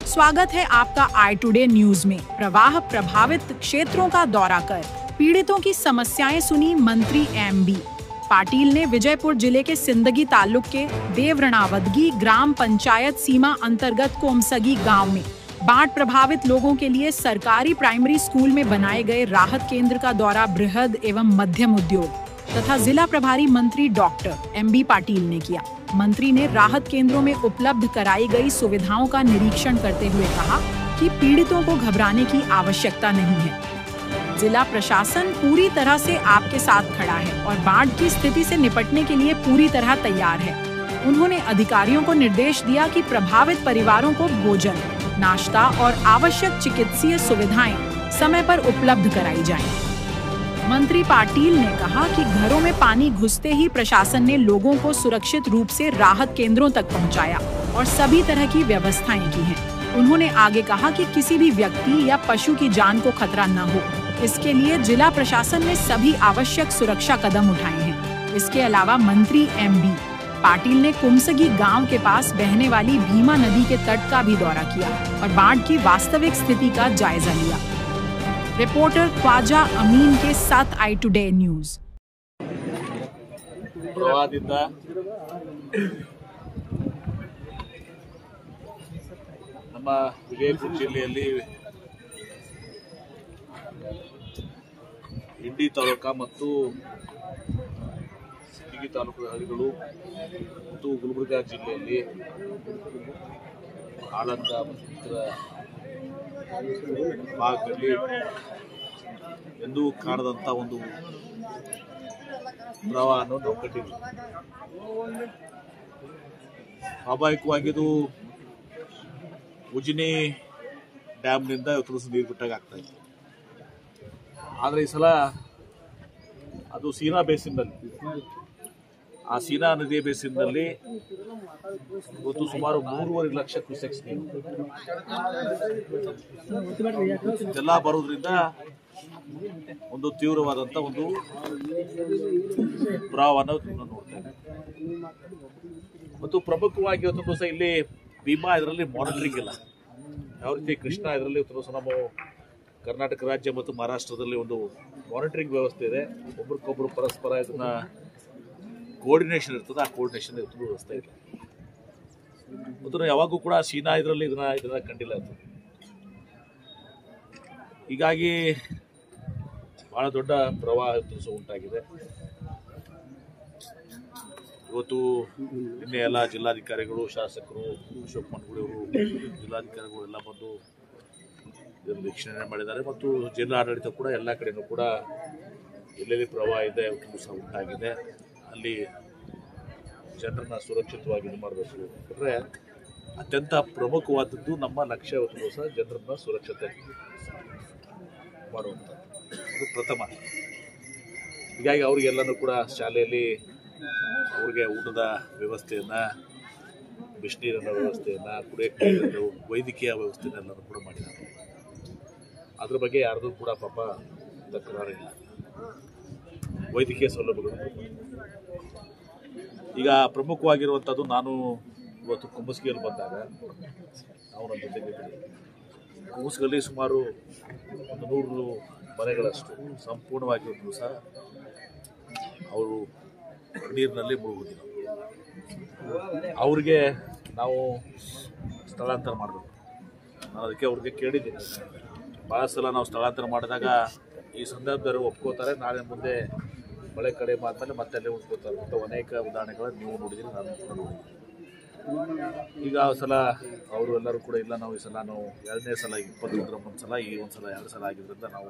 स्वागत है आपका आई टुडे न्यूज में। प्रवाह प्रभावित क्षेत्रों का दौरा कर पीड़ितों की समस्याएं सुनी मंत्री एमबी पाटिल ने। विजयपुर जिले के सिंदगी तालुक के देवरणावदगी ग्राम पंचायत सीमा अंतर्गत कोमसगी गांव में बाढ़ प्रभावित लोगों के लिए सरकारी प्राइमरी स्कूल में बनाए गए राहत केंद्र का दौरा बृहद एवं मध्यम उद्योग तथा जिला प्रभारी मंत्री डॉक्टर एमबी पाटिल ने किया। मंत्री ने राहत केंद्रों में उपलब्ध कराई गई सुविधाओं का निरीक्षण करते हुए कहा कि पीड़ितों को घबराने की आवश्यकता नहीं है। जिला प्रशासन पूरी तरह से आपके साथ खड़ा है और बाढ़ की स्थिति से निपटने के लिए पूरी तरह तैयार है। उन्होंने अधिकारियों को निर्देश दिया कि प्रभावित परिवारों को भोजन, नाश्ता और आवश्यक चिकित्सीय सुविधाएं समय पर उपलब्ध कराई जाएं। मंत्री पाटिल ने कहा कि घरों में पानी घुसते ही प्रशासन ने लोगों को सुरक्षित रूप से राहत केंद्रों तक पहुंचाया और सभी तरह की व्यवस्थाएं की हैं। उन्होंने आगे कहा कि किसी भी व्यक्ति या पशु की जान को खतरा न हो, इसके लिए जिला प्रशासन ने सभी आवश्यक सुरक्षा कदम उठाए हैं। इसके अलावा मंत्री एमबी पाटिल ने कुमसगी गांव के पास बहने वाली भीमा नदी के तट का भी दौरा किया और बाढ़ की वास्तविक स्थिति का जायजा लिया। रिपोर्टर ख्वाजा अमीन के साथ आई टुडे न्यूज। ಪ್ರವಾಹದಿಂದ ನಮ್ಮ ವಿಜಯಪುರ ಜಿಲ್ಲೆಯಲ್ಲಿ ಇಂಡಿ ತಾಲೂಕು ಮತ್ತು ಸಿಂದಗಿ ತಾಲೂಕು ಹಳ್ಳಿಗಳು ಮತ್ತು ಗುಲ್ಬರ್ಗ ಜಿಲ್ಲೆಯಲ್ಲಿ ಆಳಂದ ಮತ್ತು ಭಾಗದಲ್ಲಿ ಎಂದೂ ಕಾಣದಂತ ಒಂದು ಪ್ರವಾಹವನ್ನು ನಾವು ಕಂಡಿದ್ದೀವಿ. ಸ್ವಾಭಾವಿಕವಾಗಿ ಇದು ಉಜಿನಿ ಡ್ಯಾಮ್ನಿಂದ ಇವತ್ತು ನೀರು ಬಿಟ್ಟಾಗ ಆಗ್ತಾ ಇದೆ. ಆದರೆ ಈ ಸಲ ಅದು ಸೀನಾ ಬೇಸಿನ್ನಲ್ಲಿ, ಆ ಸೀನಾ ನದಿಯ ಬೇಸಿನ್ನಲ್ಲಿ ಇವತ್ತು ಸುಮಾರು 3.5 ಲಕ್ಷ ಕ್ಯೂಸೆಕ್ಸ್ ನೀರು ಎಲ್ಲ ಬರೋದ್ರಿಂದ ಒಂದು ತೀವ್ರವಾದಂತ ಒಂದು ಪ್ರವಾಹವನ್ನು ನೋಡ್ತಾ ಇದ್ದೀವಿ. ಮತ್ತು ಪ್ರಮುಖವಾಗಿ ಇವತ್ತು ದಿವಸ ಇಲ್ಲಿ ಭೀಮಾ ಇದರಲ್ಲಿ ಮಾನಿಟರಿಂಗ್ ಇಲ್ಲ. ಯಾವ ರೀತಿ ಕೃಷ್ಣ ಇದರಲ್ಲಿ ಇವತ್ತು ದಿವಸ ನಮ್ಮ ಕರ್ನಾಟಕ ರಾಜ್ಯ ಮತ್ತು ಮಹಾರಾಷ್ಟ್ರದಲ್ಲಿ ಒಂದು ಮಾನಿಟರಿಂಗ್ ವ್ಯವಸ್ಥೆ ಇದೆ. ಒಬ್ರಿಗೊಬ್ರು ಪರಸ್ಪರ ಇದನ್ನ ಕೋಆರ್ಡಿನೇಷನ್ ಇರ್ತದೆ. ಆ ಕೋಆರ್ಡಿನೇಷನ್ ಇವತ್ತು ವ್ಯವಸ್ಥೆ ಇಲ್ಲ. ಮತ್ತು ಯಾವಾಗೂ ಕೂಡ ಸೀನಾ ಇದರಲ್ಲಿ ಇದನ್ನ ಕಂಡಿಲ್ಲ ಅದು. ಹೀಗಾಗಿ ಬಹಳ ದೊಡ್ಡ ಪ್ರವಾಹ ಉಂಟಾಗಿದೆ. ಇವತ್ತು ನಿನ್ನೆ ಎಲ್ಲ ಜಿಲ್ಲಾಧಿಕಾರಿಗಳು, ಶಾಸಕರು, ಅಶೋಕ್ ಮನ್ಗುಳಿ ಅವರು, ಜಿಲ್ಲಾಧಿಕಾರಿಗಳು ಎಲ್ಲ ಬಂದು ಇದನ್ನು ವೀಕ್ಷಣೆ ಮಾಡಿದ್ದಾರೆ. ಮತ್ತು ಜಿಲ್ಲಾಡಳಿತ ಕೂಡ ಎಲ್ಲ ಕಡೆಯೂ ಕೂಡ ಎಲ್ಲೆಲ್ಲಿ ಪ್ರವಾಹ ಇದೆ ಸಹ ಉಂಟಾಗಿದೆ, ಅಲ್ಲಿ ಜನರನ್ನ ಸುರಕ್ಷಿತವಾಗಿ ಇದು ಮಾಡಬೇಕು. ಯಾಕಂದರೆ ಅತ್ಯಂತ ಪ್ರಮುಖವಾದದ್ದು ನಮ್ಮ ಲಕ್ಷ್ಯ ಇವತ್ತು ಸಹ ಜನರನ್ನ ಸುರಕ್ಷತೆ ಮಾಡುವಂಥದ್ದು, ಇದು ಪ್ರಥಮ. ಹೀಗಾಗಿ ಅವರಿಗೆಲ್ಲನೂ ಕೂಡ ಶಾಲೆಯಲ್ಲಿ ಅವ್ರಿಗೆ ಊಟದ ವ್ಯವಸ್ಥೆಯನ್ನು, ಬಿಸಿನೀರಿನ ವ್ಯವಸ್ಥೆಯನ್ನು, ಕುಡಿಯೋಕ್ಕೆ ನೀರನ್ನು, ವೈದ್ಯಕೀಯ ವ್ಯವಸ್ಥೆಯನ್ನೆಲ್ಲನೂ ಕೂಡ ಮಾಡಿದ್ದಾರೆ. ಅದ್ರ ಬಗ್ಗೆ ಯಾರ್ದು ಕೂಡ ಪಾಪ ತಕರಾರಿಲ್ಲ. ವೈದ್ಯಕೀಯ ಸೌಲಭ್ಯಗಳು ಈಗ ಪ್ರಮುಖವಾಗಿರುವಂಥದ್ದು. ನಾನು ಇವತ್ತು ಕುಂಬಸ್ಗಿಯಲ್ಲಿ ಬಂದಾಗ ನಾವು ನನ್ನ ಜೊತೆಗಿದ್ದೀವಿ. ಕುಂಬಸ್ಗಲ್ಲಿ ಸುಮಾರು 100 ಮನೆಗಳಷ್ಟು ಸಂಪೂರ್ಣವಾಗಿ ಒಂದು ಸಹ ಅವರು ನೀರಿನಲ್ಲಿ ಮುಳುಗುದಿಲ್ಲ. ಅವ್ರಿಗೆ ನಾವು ಸ್ಥಳಾಂತರ ಮಾಡಬೇಕು. ನಾನು ಅದಕ್ಕೆ ಅವ್ರಿಗೆ ಕೇಳಿದ್ದೀನಿ. ಭಾಳ ಸಲ ನಾವು ಸ್ಥಳಾಂತರ ಮಾಡಿದಾಗ ಈ ಸಂದರ್ಭದಲ್ಲಿ ಒಪ್ಕೋತಾರೆ, ನಾಳೆ ಮುಂದೆ ಮಳೆ ಕಡಿಮೆ ಆದಮೇಲೆ ಮತ್ತೆ ಅಲ್ಲೇ ಉಳ್ಕೋತಾರೆ ಅಂತ ಅನೇಕ ಉದಾಹರಣೆಗಳನ್ನು ನೀವು ನೋಡಿದ್ದೀರಿ, ನಾನು ಕೂಡ ನೋಡಿದ್ದೀನಿ. ಈಗ ಸಲ ಅವರು ಎಲ್ಲರೂ ಕೂಡ ಇಲ್ಲ, ನಾವು ಈ ಸಲ ನಾವು 2ನೇ ಸಲ 21ರ ಒಂದು ಸಲ, ಈ ಒಂದು ಸಲ 2 ಸಲ ಆಗಿದ್ದರಿಂದ ನಾವು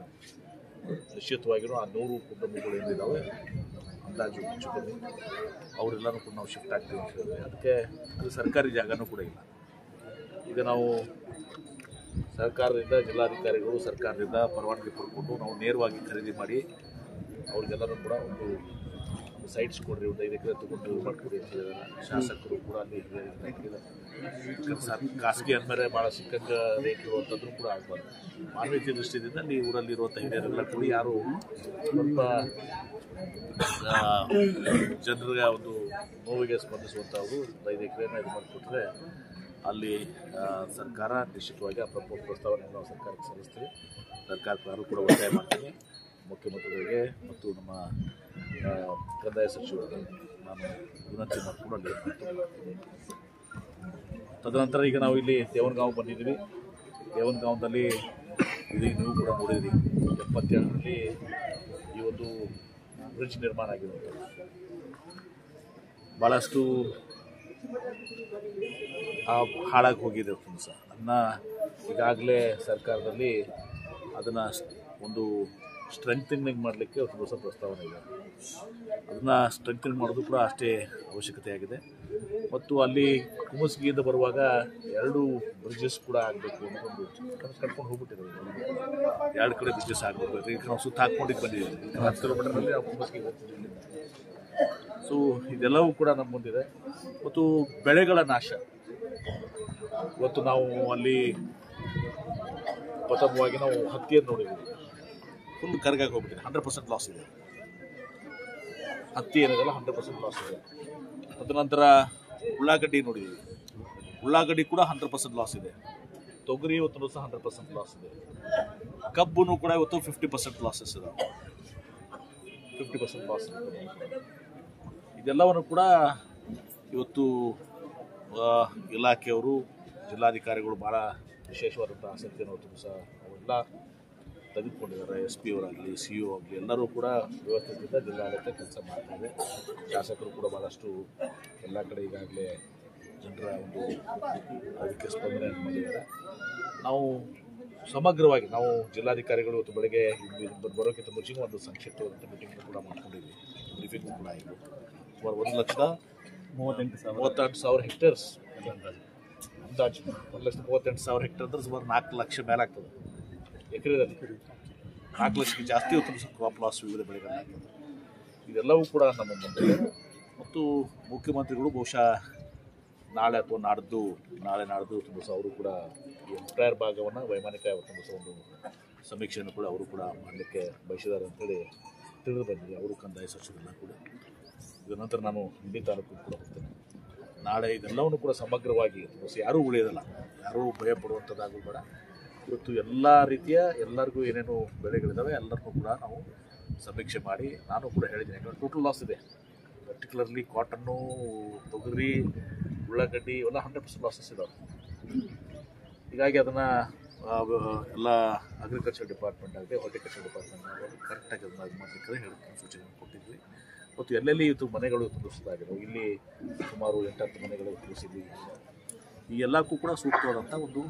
ನಿಶ್ಚಿತವಾಗಿಯೂ ಆ 100 ಕುಟುಂಬಗಳು ಏನಿದ್ದಾವೆ ಅಂದಾಜು ಹೆಚ್ಚು ಕಮ್ಮಿ ಅವರೆಲ್ಲರೂ ಕೂಡ ನಾವು ಶಿಫ್ಟ್ ಆಗ್ತೀವಿ ಅಂತ ಹೇಳಿದ್ರೆ, ಅದಕ್ಕೆ ಅದು ಸರ್ಕಾರಿ ಜಾಗನೂ ಕೂಡ ಇಲ್ಲ. ಈಗ ನಾವು ಸರ್ಕಾರದಿಂದ, ಜಿಲ್ಲಾಧಿಕಾರಿಗಳು ಸರ್ಕಾರದಿಂದ ಪರವಾನಗಿ ಪಡ್ಕೊಂಡು ನಾವು ನೇರವಾಗಿ ಖರೀದಿ ಮಾಡಿ ಅವ್ರಿಗೆಲ್ಲರೂ ಕೂಡ ಒಂದು ಸೈಟ್ಸ್ ಕೊಡ್ರಿ, ಒಂದು 5 ಎಕರೆ ತಗೊಂಡು ಮಾಡ್ಕೊಡಿ ಅಂತ ಹೇಳಿದ್ದಾರೆ. ಶಾಸಕರು ಕೂಡ ಅಲ್ಲಿ ಖಾಸಗಿ ಅಂದಮೇಲೆ ಭಾಳ ಸಿಕ್ಕಂಗ ರೇಟ್ ಇರುವಂಥದ್ದು ಕೂಡ ಆಗಬಾರ್ದು. ಮಾನವೀಯತೆ ದೃಷ್ಟಿಯಿಂದ ಅಲ್ಲಿ ಊರಲ್ಲಿರುವಂಥ ಹಿರಿಯರೆಲ್ಲ ಕೂಡಿ ಯಾರು ಸ್ವಲ್ಪ ಜನರಿಗೆ ಒಂದು ನೋವಿಗೆ ಸ್ಪಂದಿಸುವಂಥವ್ರು 5 ಎಕರೆನ ಇದು ಮಾಡಿಕೊಟ್ರೆ ಅಲ್ಲಿ ಸರ್ಕಾರ ನಿಶ್ಚಿತವಾಗಿ ಆ ಪ್ರಸ್ತಾವನೆಯನ್ನು ನಾವು ಸರ್ಕಾರಕ್ಕೆ ಸಲ್ಲಿಸ್ತೀವಿ. ಸರ್ಕಾರಕ್ಕೆ ನಾನು ಕೂಡ ಒತ್ತಾಯ ಮಾಡ್ತೀನಿ, ಮುಖ್ಯಮಂತ್ರಿಗಳಿಗೆ ಮತ್ತು ನಮ್ಮ ಕಂದಾಯ ಸಚಿವರಿಗೆ ನಾನು ವಿನಂತಿ ಮಾಡಿಕೊಂಡು ಅಲ್ಲಿ ಮಾಡ್ತೀನಿ. ತದನಂತರ ಈಗ ನಾವು ಇಲ್ಲಿ ದೇವನಗಾಂವ್ ಬಂದಿದ್ದೀವಿ. ದೇವನಗಾಂವದಲ್ಲಿ ಇದೀಗ ನೀವು ಕೂಡ ನೋಡಿದ್ರಿ, 77ರಲ್ಲಿ ಈ ಒಂದು ಬ್ರಿಡ್ಜ್ ನಿರ್ಮಾಣ ಆಗಿರುವಂಥದ್ದು. ಭಾಳಷ್ಟು ಹಾಳಾಗಿ ಹೋಗಿದೆ ಸಹ. ಅದನ್ನು ಈಗಾಗಲೇ ಸರ್ಕಾರದಲ್ಲಿ ಅದನ್ನು ಒಂದು ಸ್ಟ್ರೆಂಥನಿಂಗ್ ಮಾಡಲಿಕ್ಕೆ ಒಂದು ಹೊಸ ಪ್ರಸ್ತಾವನೆ ಇದೆ. ಅದನ್ನು ಸ್ಟ್ರೆಂಥನಿಂಗ್ ಮಾಡೋದು ಕೂಡ ಅಷ್ಟೇ ಅವಶ್ಯಕತೆ ಆಗಿದೆ. ಮತ್ತು ಅಲ್ಲಿ ಕುಮಸ್ಗಿಯಿಂದ ಬರುವಾಗ 2 ಬ್ರಿಡ್ಜಸ್ ಕೂಡ ಆಗಬೇಕು ಅನ್ನೋ ಒಂದು ಕಟ್ಕೊಂಡು ಹೋಗ್ಬಿಟ್ಟಿದ್ದಾರೆ. 2 ಕಡೆ ಬ್ರಿಡ್ಜಸ್ ಆಗಬೇಕು. ಈಗ ನಾವು ಸುತ್ತ ಹಾಕ್ಕೊಂಡಿದ್ದು ಬಂದಿದ್ದೀವಿ. 10 ಕಿಲೋಮೀಟರ್ನಲ್ಲಿ ನಾವು ಕುಮಸ್ಗಿಗೆ ಹೋಗ್ತಿದ್ದೀವಿ. ಸೊ ಇದೆಲ್ಲವೂ ಕೂಡ ನಮ್ಮ ಮುಂದಿದೆ. ಮತ್ತು ಬೆಳೆಗಳ ನಾಶ, ಇವತ್ತು ನಾವು ಅಲ್ಲಿ ಪ್ರಥಮವಾಗಿ ನಾವು ಹತ್ತಿಯನ್ನು ನೋಡಿದ್ದೀವಿ, ಫುಲ್ ಕರಗಾಗಿ ಹೋಗ್ಬಿಟ್ಟಿದೆ. 100% ಲಾಸ್ ಇದೆ. ಹತ್ತಿ ಏನಿದೆಲ್ಲ 100% ಲಾಸ್ ಇದೆ. ತದನಂತರ ಉಳ್ಳಾಗಡ್ಡಿ ನೋಡಿದ್ದೀವಿ, ಉಳ್ಳಾಗಡ್ಡಿ ಕೂಡ 100% ಲಾಸ್ ಇದೆ. ತೊಗರಿ ಇವತ್ತು ಸಹ 100% ಲಾಸ್ ಇದೆ. ಕಬ್ಬು ಕೂಡ ಇವತ್ತು 50% ಲಾಸಸ್ ಇದೆ. 50% ಲಾಸ್ ಇದೆ. ಇದೆಲ್ಲವನ್ನು ಕೂಡ ಇವತ್ತು ಇಲಾಖೆಯವರು, ಜಿಲ್ಲಾಧಿಕಾರಿಗಳು ಭಾಳ ವಿಶೇಷವಾದಂಥ ಆಸಕ್ತಿಯನ್ನು ಸಹ ಅವೆಲ್ಲ ತೆಗೆದುಕೊಂಡಿದ್ದಾರೆ. SP ಅವರಾಗಲಿ, CO ಆಗಲಿ ಎಲ್ಲರೂ ಕೂಡ ವ್ಯವಸ್ಥಿತ ಜಿಲ್ಲಾಡಳಿತ ಕೆಲಸ ಮಾಡ್ತಾಯಿದೆ. ಶಾಸಕರು ಕೂಡ ಭಾಳಷ್ಟು ಎಲ್ಲ ಕಡೆ ಈಗಾಗಲೇ ಜನರ ಒಂದು ಅದಕ್ಕೆ ಸ್ಪಂದನೆಯನ್ನು ಮಾಡಿದ್ದಾರೆ. ನಾವು ಸಮಗ್ರವಾಗಿ ನಾವು ಜಿಲ್ಲಾಧಿಕಾರಿಗಳು ಇವತ್ತು ಬೆಳಗ್ಗೆ ಬರೋಕ್ಕಿಂತ ಮುಂಚೆಗೂ ಒಂದು ಸಂಕ್ಷಿಪ್ತವಾದಂಥ ಮೀಟಿಂಗ್ ಕೂಡ ಮಾಡ್ಕೊಂಡಿದ್ವಿ. ಬ್ರೀಫಿಂಗು ಕೂಡ ಆಯಿತು. ಸುಮಾರು 1,38,000 ಹೆಕ್ಟೇರ್ಸ್ ಅಂದಾಜು. 1,38,000 ಹೆಕ್ಟೇರ್ ಅಂದರೆ ಸುಮಾರು 4 ಲಕ್ಷ ಮೇಲೆ ಆಗ್ತದೆ ಎಕರೆದಲ್ಲಿ. 4 ಲಕ್ಷಕ್ಕೆ ಜಾಸ್ತಿ ಇವತ್ತು ಕ್ರಾಪ್ ಲಾಸ್ ವಿವಿಧ ಬೆಳೆಗಳಾಗ್ತದೆ. ಇದೆಲ್ಲವೂ ಕೂಡ ನಮ್ಮ ಮುಂದೆ. ಮತ್ತು ಮುಖ್ಯಮಂತ್ರಿಗಳು ಬಹುಶಃ ನಾಳೆ ಅಥವಾ ನಾಡ್ದು ತುಂಬ ಸಹ ಅವರು ಕೂಡ ಈ ಎಂಟೈರ್ ಭಾಗವನ್ನು ವೈಮಾನಿಕ ತುಂಬ ಸಹ ಒಂದು ಸಮೀಕ್ಷೆಯನ್ನು ಕೂಡ ಅವರು ಕೂಡ ಮಾಡಲಿಕ್ಕೆ ಬಯಸಿದ್ದಾರೆ ಅಂತೇಳಿ ತಿಳಿದು ಬಂದಿದೆ. ಅವರು ಕಂದಾಯ ಸಚಿವರೆಲ್ಲ ಕೂಡ. ಇದರ ನಂತರ ನಾನು ಇಂಡಿ ತಾಲೂಕು ಕೂಡ ಹೋಗ್ತೇನೆ ನಾಳೆ. ಇದೆಲ್ಲವನ್ನು ಕೂಡ ಸಮಗ್ರವಾಗಿ ಯಾರೂ ಉಳಿಯೋದಲ್ಲ, ಯಾರೂ ಭಯ ಪಡುವಂಥದ್ದಾಗೂ ಬೇಡ. ಇವತ್ತು ಎಲ್ಲ ರೀತಿಯ ಎಲ್ಲರಿಗೂ ಏನೇನು ಬೆಳೆಗಳಿದ್ದಾವೆ ಎಲ್ಲರಿಗೂ ಕೂಡ ನಾವು ಸಮೀಕ್ಷೆ ಮಾಡಿ ನಾನು ಕೂಡ ಹೇಳಿದ್ದೀನಿ. ಯಾಕಂದರೆ ಟೋಟಲ್ ಲಾಸ್ ಇದೆ. ಪರ್ಟಿಕ್ಯುಲರ್ಲಿ ಕಾಟನ್ನು, ತೊಗರಿ, ಉಳ್ಳಾಗಡ್ಡಿ ಇವೆಲ್ಲ 100% ಲಾಸಸ್ ಇದ್ದಾವೆ. ಹೀಗಾಗಿ ಅದನ್ನು ಎಲ್ಲ ಅಗ್ರಿಕಲ್ಚರ್ ಡಿಪಾರ್ಟ್ಮೆಂಟ್ ಆಗಲಿ, ಹಾರ್ಟಿಕಲ್ಚರ್ ಡಿಪಾರ್ಟ್ಮೆಂಟ್ ಆಗಲಿ ಕರೆಕ್ಟಾಗಿ ಅದನ್ನು ಇದು ಮಾಡಲಿಕ್ಕೆ ಹೇಳಿ ಸೂಚನೆ ಕೊಟ್ಟಿದ್ವಿ. ಮತ್ತು ಎಲ್ಲೆಲ್ಲಿ ಇವತ್ತು ಮನೆಗಳು ತುಳಿಸಿದಾಗಿವೆ, ಇಲ್ಲಿ ಸುಮಾರು 8-10 ಮನೆಗಳು ತುಳಿಸಿದ್ವಿ. ಈ ಎಲ್ಲಕ್ಕೂ ಕೂಡ ಸೂಕ್ತವಾದಂಥ ಒಂದು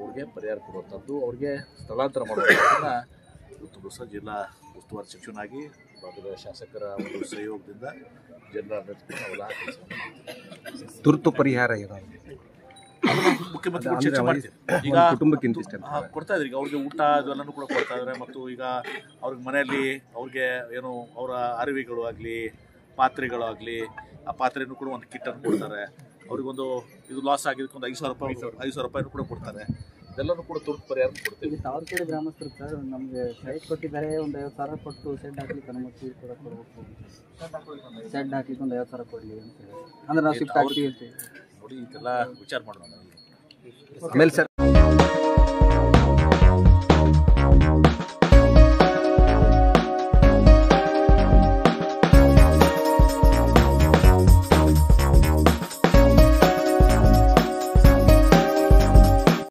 ಅವ್ರಿಗೆ ಪರಿಹಾರ ಕೊಡುವಂಥದ್ದು, ಅವ್ರಿಗೆ ಸ್ಥಳಾಂತರ ಮಾಡುವಂಥದ್ದನ್ನು ಇವತ್ತು ಸಹ ಜಿಲ್ಲಾ ಉಸ್ತುವಾರಿ ಸಚಿವನಾಗಿ ಭಾಗದ ಶಾಸಕರ ಒಂದು ಸಹಯೋಗದಿಂದ ಜಿಲ್ಲಾ ನಾವೆಲ್ಲ ತುರ್ತು ಪರಿಹಾರ ಇರೋದು ಮುಖ್ಯಮಂತ್ರಿಗಳು ಚರ್ಚೆ ಮಾಡ್ತೀವಿ. ಈಗ ಕೊಡ್ತಾ ಇದ್ರಿ, ಈಗ ಅವ್ರಿಗೆ ಊಟ ಅದೆಲ್ಲನೂ ಕೂಡ ಕೊಡ್ತಾ ಇದ್ದಾರೆ. ಮತ್ತು ಈಗ ಅವ್ರಿಗೆ ಮನೆಯಲ್ಲಿ ಅವ್ರಿಗೆ ಏನು ಅವರ ಅರಿವಿಗಳು ಆಗಲಿ, ಪಾತ್ರೆಗಳು ಆಗಲಿ, ಆ ಪಾತ್ರೆನೂ ಕೂಡ ಒಂದು ಕಿಟ್ಟನ್ನು ಕೊಡ್ತಾರೆ. ಅವ್ರಿಗೊಂದು ಇದು ಲಾಸ್ ಆಗಿದ್ದಕ್ಕೆ ಒಂದು 5,000 ರೂಪಾಯಿನೂ ಕೂಡ ಕೊಡ್ತಾರೆ. ಇದೆಲ್ಲನೂ ಕೂಡ ತುರ್ತು ಪರಿಹಾರ ಕೊಡ್ತೀವಿ. ತಾವರ್ಕೇಡಿ ಗ್ರಾಮಸ್ಥರು ಸರ್ ನಮಗೆ ಸೈಟ್ ಕೊಟ್ಟಿದ್ದಾರೆ, ಒಂದು 50,000 ಕೊಟ್ಟು ಶೆಡ್ ಹಾಕ್ಲಿಕ್ಕೆ ಅನುಮತಿ ಕೂಡ ಕೊಡಬೇಕು. ಶೆಡ್ ಹಾಕ್ಲಿಕ್ಕೆ ಒಂದು 50,000 ಕೊಡಲಿ ಅಂತ ಹೇಳಿ, ಅಂದ್ರೆ ನಾವು ಶಿಫ್ಟ್ ಆಗ್ತೀವಿ ಅಂತ ನೋಡಿ. ಇದೆಲ್ಲ ವಿಚಾರ ಮಾಡೋಣ ಆಮೇಲೆ ಸರ್.